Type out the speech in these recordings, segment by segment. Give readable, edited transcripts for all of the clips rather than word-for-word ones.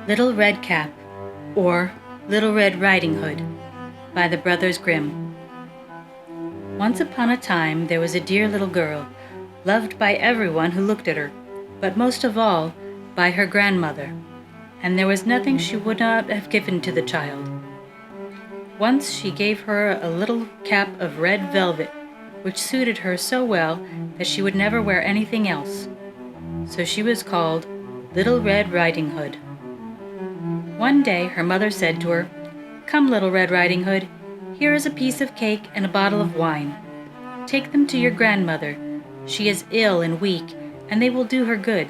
Little Red Cap, or Little Red Riding Hood, by the Brothers Grimm. Once upon a time there was a dear little girl, loved by everyone who looked at her, but most of all by her grandmother, and there was nothing she would not have given to the child. Once she gave her a little cap of red velvet, which suited her so well that she would never wear anything else. So she was called Little Red Riding Hood. One day her mother said to her, "Come, Little Red Riding Hood, here is a piece of cake and a bottle of wine. Take them to your grandmother. She is ill and weak, and they will do her good.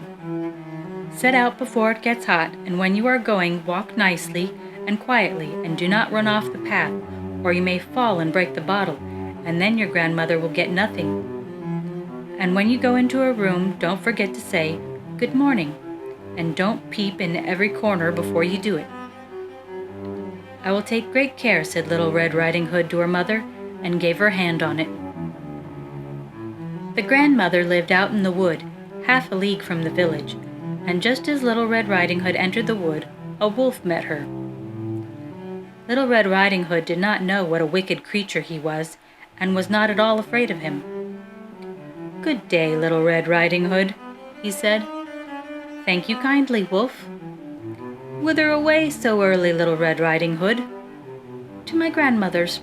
Set out before it gets hot, and when you are going, walk nicely and quietly, and do not run off the path, or you may fall and break the bottle, and then your grandmother will get nothing. And when you go into a room, don't forget to say, 'Good morning,' and don't peep in every corner before you do it." "I will take great care," said Little Red Riding Hood to her mother, and gave her hand on it. The grandmother lived out in the wood, half a league from the village, and just as Little Red Riding Hood entered the wood, a wolf met her. Little Red Riding Hood did not know what a wicked creature he was, and was not at all afraid of him. "Good day, Little Red Riding Hood," he said. "Thank you kindly, Wolf." "Whither away so early, Little Red Riding Hood?" "To my grandmother's."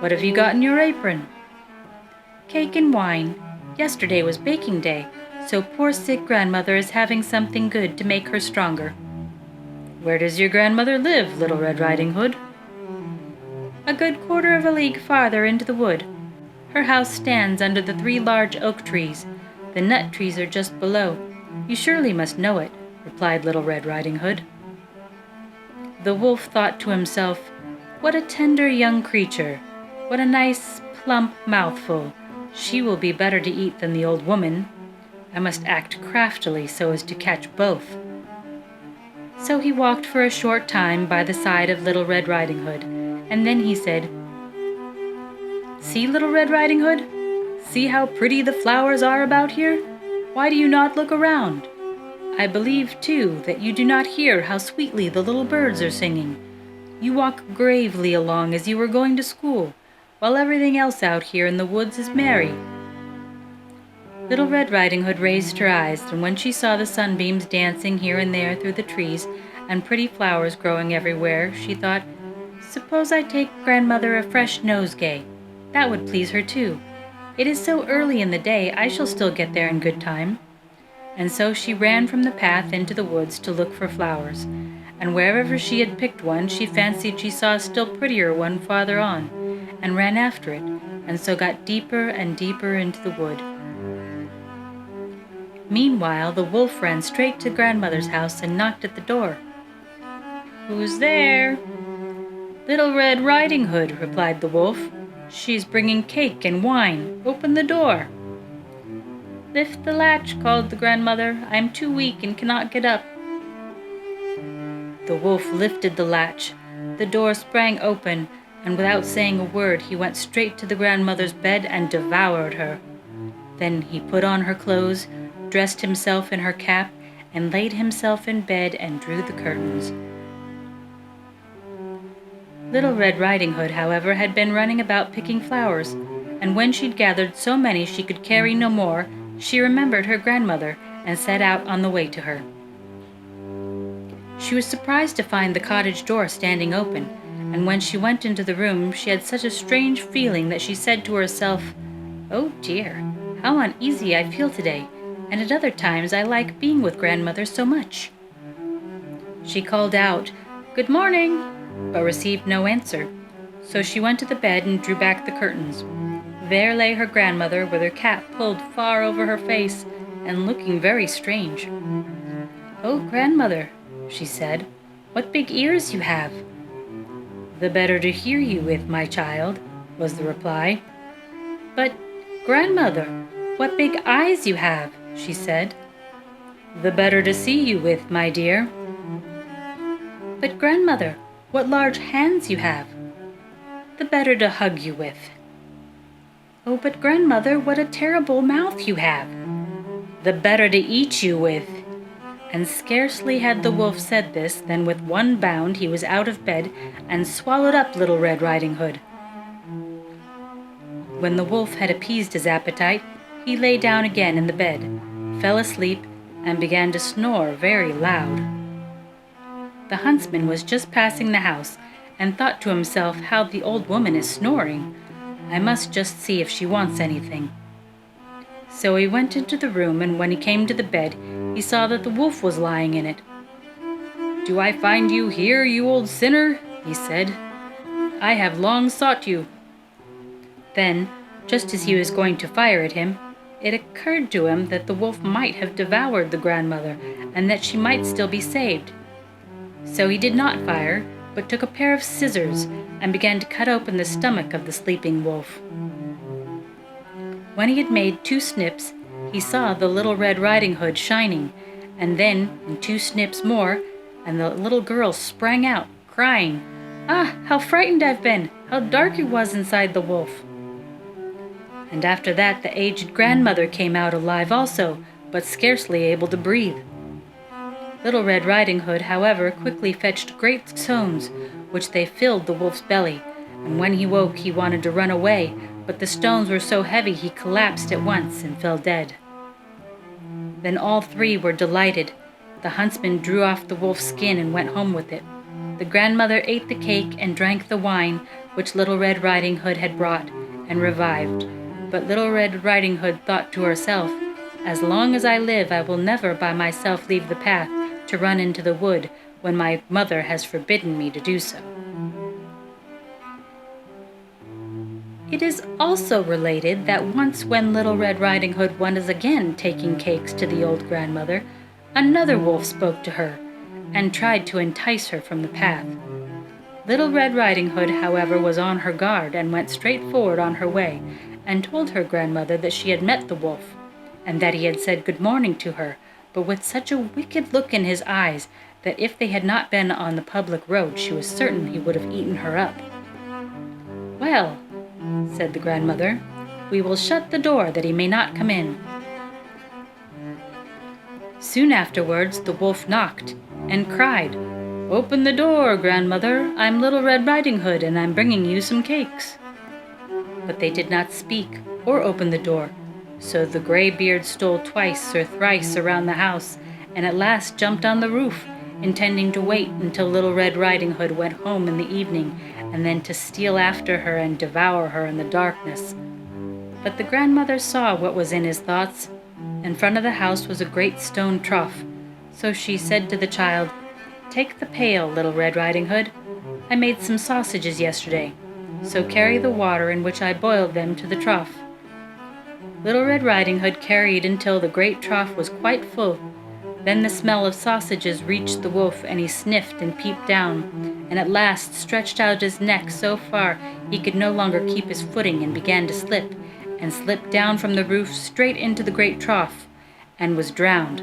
"What have you got in your apron?" "Cake and wine. Yesterday was baking day, so poor sick grandmother is having something good to make her stronger." "Where does your grandmother live, Little Red Riding Hood?" "A good quarter of a league farther into the wood. Her house stands under the 3 large oak trees. The nut trees are just below. You surely must know it," replied Little Red Riding Hood. The wolf thought to himself, "What a tender young creature! What a nice, plump mouthful! She will be better to eat than the old woman. I must act craftily so as to catch both." So he walked for a short time by the side of Little Red Riding Hood, and then he said, "See, Little Red Riding Hood? See how pretty the flowers are about here? Why do you not look around? I believe, too, that you do not hear how sweetly the little birds are singing. You walk gravely along as you were going to school, while everything else out here in the woods is merry." Little Red Riding Hood raised her eyes, and when she saw the sunbeams dancing here and there through the trees, and pretty flowers growing everywhere, she thought, "Suppose I take grandmother a fresh nosegay. That would please her too. It is so early in the day, I shall still get there in good time." And so she ran from the path into the woods to look for flowers, and wherever she had picked one, she fancied she saw a still prettier one farther on, and ran after it, and so got deeper and deeper into the wood. Meanwhile, the wolf ran straight to grandmother's house and knocked at the door. "Who's there?" "Little Red Riding Hood," replied the wolf. "She's bringing cake and wine. Open the door." "Lift the latch," called the grandmother. "I am too weak and cannot get up." The wolf lifted the latch. The door sprang open, and without saying a word, he went straight to the grandmother's bed and devoured her. Then he put on her clothes, dressed himself in her cap, and laid himself in bed and drew the curtains. Little Red Riding Hood, however, had been running about picking flowers, and when she'd gathered so many she could carry no more, she remembered her grandmother and set out on the way to her. She was surprised to find the cottage door standing open, and when she went into the room she had such a strange feeling that she said to herself, "Oh dear, how uneasy I feel today, and at other times I like being with grandmother so much." She called out, "Good morning," but received no answer, so she went to the bed and drew back the curtains. There lay her grandmother with her cap pulled far over her face and looking very strange. "Oh, grandmother," she said, "what big ears you have." "The better to hear you with, my child," was the reply. "But, grandmother, what big eyes you have," she said. "The better to see you with, my dear." "But, grandmother, what large hands you have." "The better to hug you with." "Oh, but grandmother, what a terrible mouth you have." "The better to eat you with." And scarcely had the wolf said this than with one bound he was out of bed and swallowed up Little Red Riding Hood. When the wolf had appeased his appetite, he lay down again in the bed, fell asleep, and began to snore very loud. The huntsman was just passing the house and thought to himself, how the old woman is snoring. I must just see if she wants anything. So he went into the room, and when he came to the bed, he saw that the wolf was lying in it. "Do I find you here, you old sinner?" he said. "I have long sought you." Then, just as he was going to fire at him, it occurred to him that the wolf might have devoured the grandmother, and that she might still be saved. So he did not fire, but took a pair of scissors and began to cut open the stomach of the sleeping wolf. When he had made 2 snips, he saw the Little Red Riding Hood shining, and then in 2 snips more, and the little girl sprang out, crying, "Ah, how frightened I've been! How dark it was inside the wolf!" And after that the aged grandmother came out alive also, but scarcely able to breathe. Little Red Riding Hood, however, quickly fetched great stones, which they filled the wolf's belly, and when he woke he wanted to run away, but the stones were so heavy he collapsed at once and fell dead. Then all 3 were delighted. The huntsman drew off the wolf's skin and went home with it. The grandmother ate the cake and drank the wine which Little Red Riding Hood had brought, and revived. But Little Red Riding Hood thought to herself, "As long as I live, I will never by myself leave the path to run into the wood when my mother has forbidden me to do so." It is also related that once when Little Red Riding Hood was again taking cakes to the old grandmother, another wolf spoke to her and tried to entice her from the path. Little Red Riding Hood, however, was on her guard and went straight forward on her way, and told her grandmother that she had met the wolf, and that he had said good morning to her, but with such a wicked look in his eyes that if they had not been on the public road she was certain he would have eaten her up. "Well," said the grandmother, "we will shut the door that he may not come in." Soon afterwards the wolf knocked and cried, "Open the door, grandmother. I'm Little Red Riding Hood, and I'm bringing you some cakes." But they did not speak or open the door, so the graybeard stole twice or thrice around the house, and at last jumped on the roof, intending to wait until Little Red Riding Hood went home in the evening, and then to steal after her and devour her in the darkness. But the grandmother saw what was in his thoughts. In front of the house was a great stone trough, so she said to the child, "Take the pail, Little Red Riding Hood. I made some sausages yesterday, so carry the water in which I boiled them to the trough." Little Red Riding Hood carried until the great trough was quite full. Then the smell of sausages reached the wolf, and he sniffed and peeped down, and at last stretched out his neck so far he could no longer keep his footing, and began to slip, and slipped down from the roof straight into the great trough, and was drowned.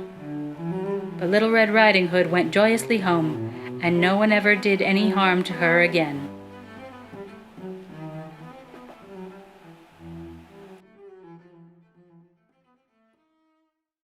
But Little Red Riding Hood went joyously home, and no one ever did any harm to her again.